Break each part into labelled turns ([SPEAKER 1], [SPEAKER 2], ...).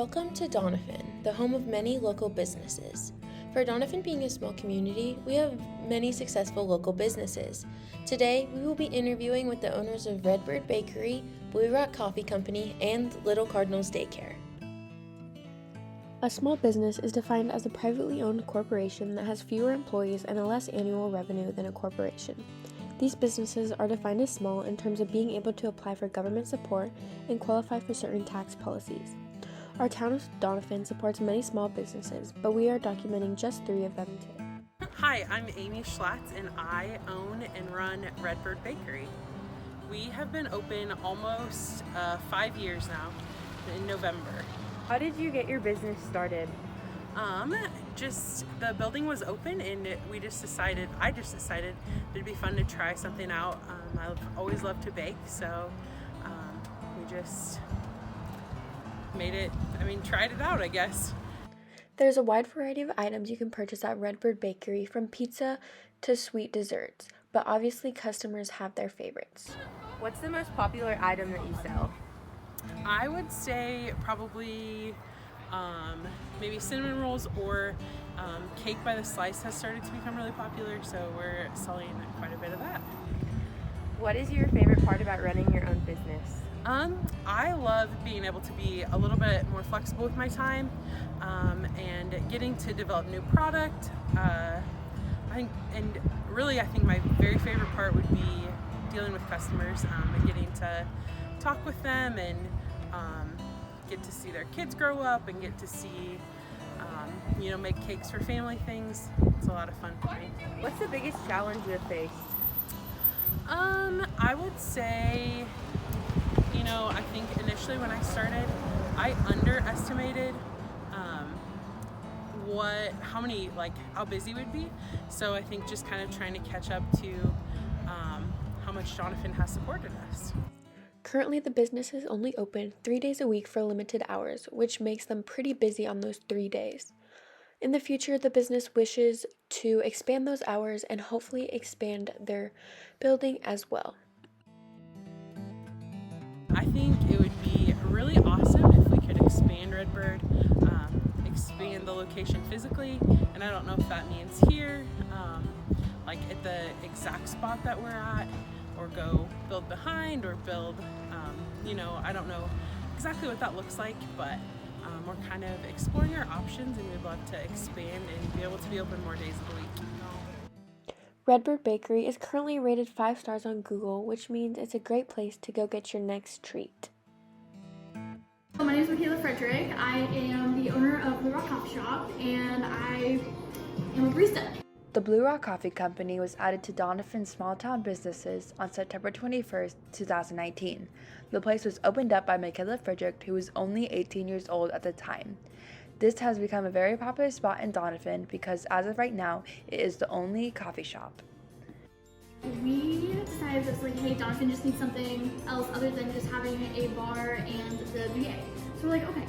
[SPEAKER 1] Welcome to Doniphan, the home of many local businesses. For Doniphan being a small community, we have many successful local businesses. Today, we will be interviewing with the owners of Redbird Bakery, Blue Rock Coffee Company, and Little Cardinals Daycare. A small business is defined as a privately owned corporation that has fewer employees and a less annual revenue than a corporation. These businesses are defined as small in terms of being able to apply for government support and qualify for certain tax policies. Our town of Doniphan supports many small businesses, but we are documenting just 3 of them today.
[SPEAKER 2] Hi, I'm Amy Schlatt and I own and run Redbird Bakery. We have been open almost 5 years now in November.
[SPEAKER 3] How did you get your business started?
[SPEAKER 2] Just the building was open and I just decided it'd be fun to try something out. I've always loved to bake, so we just tried it out, I guess.
[SPEAKER 1] There's a wide variety of items you can purchase at Redbird Bakery, from pizza to sweet desserts, but obviously customers have their favorites.
[SPEAKER 3] What's the most popular item that you sell?
[SPEAKER 2] I would say probably maybe cinnamon rolls or cake by the slice has started to become really popular, so we're selling quite a bit of that.
[SPEAKER 3] What is your favorite part about running your own business?
[SPEAKER 2] I love being able to be a little bit more flexible with my time and getting to develop new product. I think my very favorite part would be dealing with customers and getting to talk with them and get to see their kids grow up and get to see make cakes for family things. It's a lot of fun for me.
[SPEAKER 3] What's the biggest challenge you have faced?
[SPEAKER 2] I would say, I think initially when I started, I underestimated how busy we'd be. So I think just kind of trying to catch up to how much Doniphan has supported us.
[SPEAKER 1] Currently, the business is only open 3 days a week for limited hours, which makes them pretty busy on those 3 days. In the future, the business wishes to expand those hours and hopefully expand their building as well.
[SPEAKER 2] I think it would be really awesome if we could expand Redbird, expand the location physically, and I don't know if that means here, at the exact spot that we're at, or go build behind, or build, I don't know exactly what that looks like, but we're kind of exploring our options, and we'd love to expand and be able to be open more days of the week.
[SPEAKER 1] Redbird Bakery is currently rated 5 stars on Google, which means it's a great place to go get your next treat.
[SPEAKER 4] My name is Michaela Frederick. I am the owner of Blue Rock Coffee Shop, and I am a barista.
[SPEAKER 5] The Blue Rock Coffee Company was added to Doniphan small town businesses on September 21st, 2019. The place was opened up by Michaela Frederick, who was only 18 years old at the time. This has become a very popular spot in Doniphan because as of right now, it is the only coffee shop.
[SPEAKER 4] We decided that hey, Doniphan just needs something else other than just having a bar and the VA. So we're like, okay,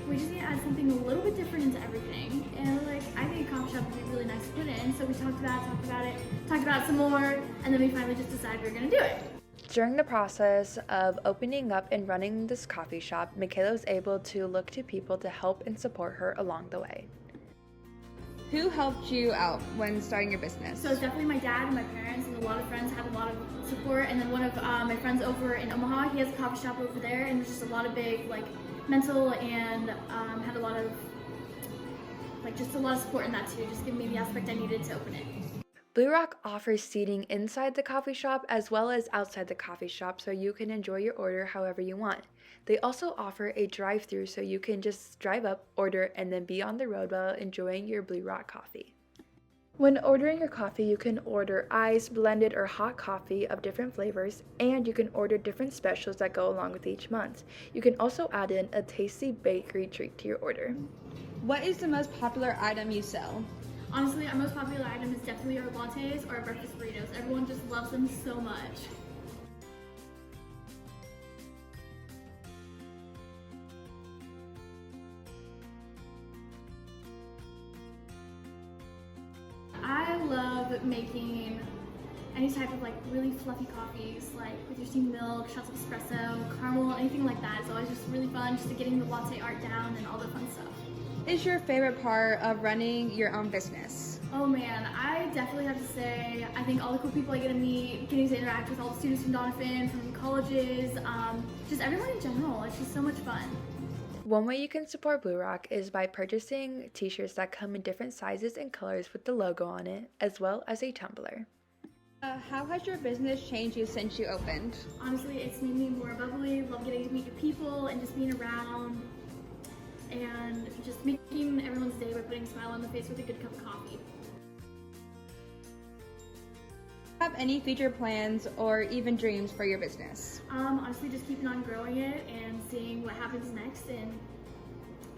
[SPEAKER 4] we just need to add something a little bit different into everything. And we're like, I think a coffee shop would be really nice to put in. So we talked about it some more, and then we finally just decided we were gonna do it.
[SPEAKER 5] During the process of opening up and running this coffee shop, Michaela was able to look to people to help and support her along the way.
[SPEAKER 6] Who helped you out when starting your business?
[SPEAKER 4] So it's definitely my dad and my parents, and a lot of friends had a lot of support. And then one of my friends over in Omaha, he has a coffee shop over there, and there's just a lot of big mental and had a lot of support in that too, just giving me the aspect I needed to open it.
[SPEAKER 5] Blue Rock offers seating inside the coffee shop as well as outside the coffee shop, so you can enjoy your order however you want. They also offer a drive-thru, so you can just drive up, order, and then be on the road while enjoying your Blue Rock coffee. When ordering your coffee, you can order iced, blended, or hot coffee of different flavors, and you can order different specials that go along with each month. You can also add in a tasty bakery treat to your order.
[SPEAKER 6] What is the most popular item you sell?
[SPEAKER 4] Honestly, our most popular item is definitely our lattes or our breakfast burritos. Everyone just loves them so much. I love making any type of like really fluffy coffees, like with your steamed milk, shots of espresso, caramel, anything like that. It's always just really fun, just getting the latte art down and all the fun stuff.
[SPEAKER 6] Is your favorite part of running your own business?
[SPEAKER 4] Oh man, I definitely have to say, I think all the cool people I get to meet, getting to interact with all the students from Doniphan, from colleges, just everyone in general. It's just so much fun.
[SPEAKER 5] One way you can support Blue Rock is by purchasing t-shirts that come in different sizes and colors with the logo on it, as well as a tumbler.
[SPEAKER 6] How has your business changed you since you opened?
[SPEAKER 4] Honestly, it's made me more bubbly, love getting to meet new people and just being around and just making everyone's day by putting a smile on the face with a good cup of coffee.
[SPEAKER 6] Have any future plans or even dreams for your business?
[SPEAKER 4] Honestly, just keeping on growing it and seeing what happens next and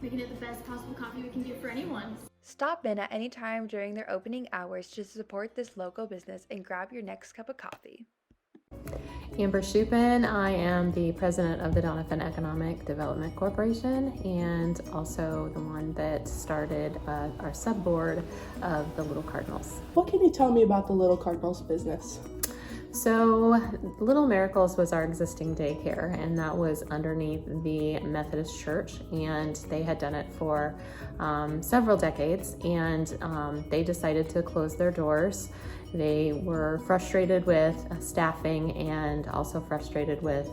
[SPEAKER 4] making it the best possible coffee we can do for anyone.
[SPEAKER 5] Stop in at any time during their opening hours to support this local business and grab your next cup of coffee.
[SPEAKER 7] Amber Shupin. I am the president of the Doniphan Economic Development Corporation and also the one that started our sub-board of the Little Cardinals.
[SPEAKER 8] What can you tell me about the Little Cardinals business?
[SPEAKER 7] So Little Miracles was our existing daycare, and that was underneath the Methodist Church, and they had done it for several decades, and they decided to close their doors. They were frustrated with staffing and also frustrated with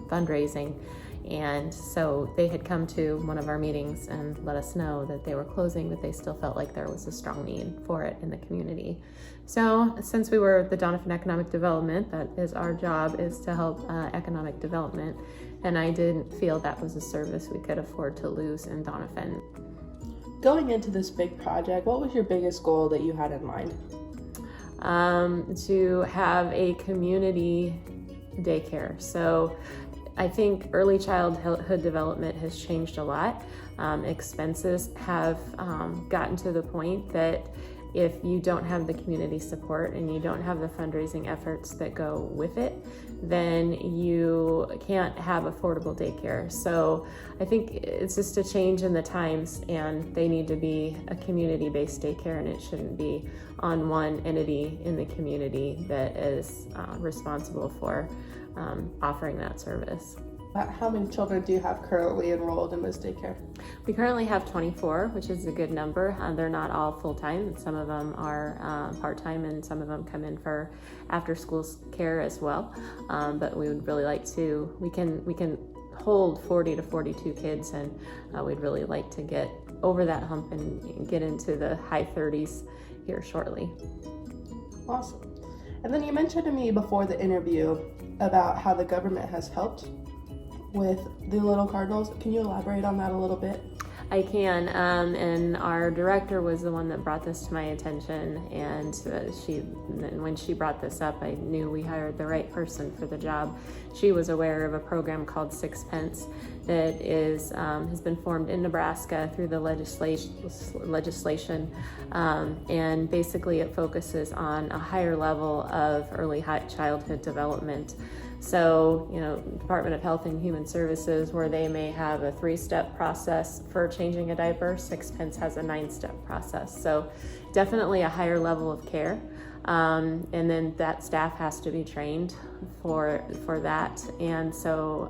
[SPEAKER 7] fundraising. And so they had come to one of our meetings and let us know that they were closing, but they still felt like there was a strong need for it in the community. So since we were the Doniphan Economic Development, that is our job, is to help economic development. And I didn't feel that was a service we could afford to lose in Doniphan.
[SPEAKER 8] Going into this big project, what was your biggest goal that you had in mind?
[SPEAKER 7] To have a community daycare. So I think early childhood development has changed a lot. Expenses have gotten to the point that if you don't have the community support and you don't have the fundraising efforts that go with it, then you can't have affordable daycare. So I think it's just a change in the times, and they need to be a community-based daycare, and it shouldn't be on one entity in the community that is responsible for offering that service.
[SPEAKER 8] How many children do you have currently enrolled in this daycare?
[SPEAKER 7] We currently have 24, which is a good number. They're not all full-time. Some of them are part-time, and some of them come in for after-school care as well. But we would really like to, we can hold 40 to 42 kids, and we'd really like to get over that hump and get into the high 30s here shortly.
[SPEAKER 8] Awesome. And then you mentioned to me before the interview about how the government has helped with the Little Cardinals. Can you elaborate on that a little bit?
[SPEAKER 7] I can, and our director was the one that brought this to my attention, and when she brought this up, I knew we hired the right person for the job. She was aware of a program called Sixpence that has been formed in Nebraska through the legislation, and basically it focuses on a higher level of early childhood development. So, Department of Health and Human Services, where they may have a 3-step process for changing a diaper, Sixpence has a 9-step process. So definitely a higher level of care. And then that staff has to be trained for that. And so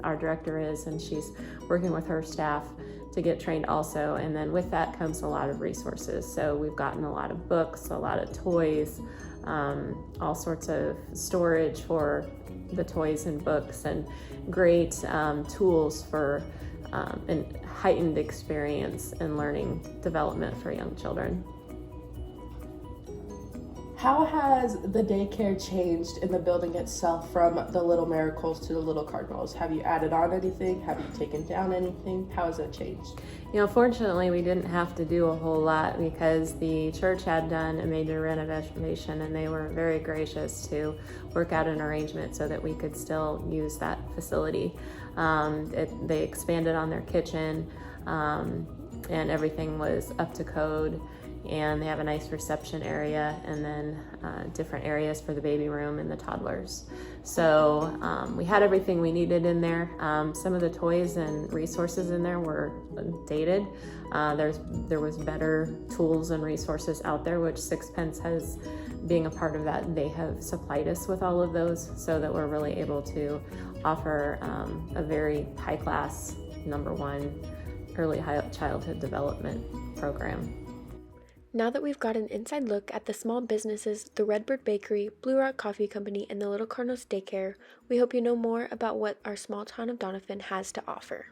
[SPEAKER 7] our director is, and she's working with her staff to get trained also. And then with that comes a lot of resources. So we've gotten a lot of books, a lot of toys, all sorts of storage for the toys and books, and great tools for an heightened experience and learning development for young children.
[SPEAKER 8] How has the daycare changed in the building itself from the Little Miracles to the Little Cardinals? Have you added on anything? Have you taken down anything? How has it changed?
[SPEAKER 7] Fortunately, we didn't have to do a whole lot because the church had done a major renovation, and they were very gracious to work out an arrangement so that we could still use that facility. They expanded on their kitchen, and everything was up to code. and they have a nice reception area, and then different areas for the baby room and the toddlers. So we had everything we needed in there. Some of the toys and resources in there were dated. There was better tools and resources out there, which Sixpence has, being a part of that, they have supplied us with all of those, so that we're really able to offer a very high-class, #1 early childhood development program.
[SPEAKER 1] Now that we've got an inside look at the small businesses, the Redbird Bakery, Blue Rock Coffee Company, and the Little Cardinals Daycare, we hope you know more about what our small town of Doniphan has to offer.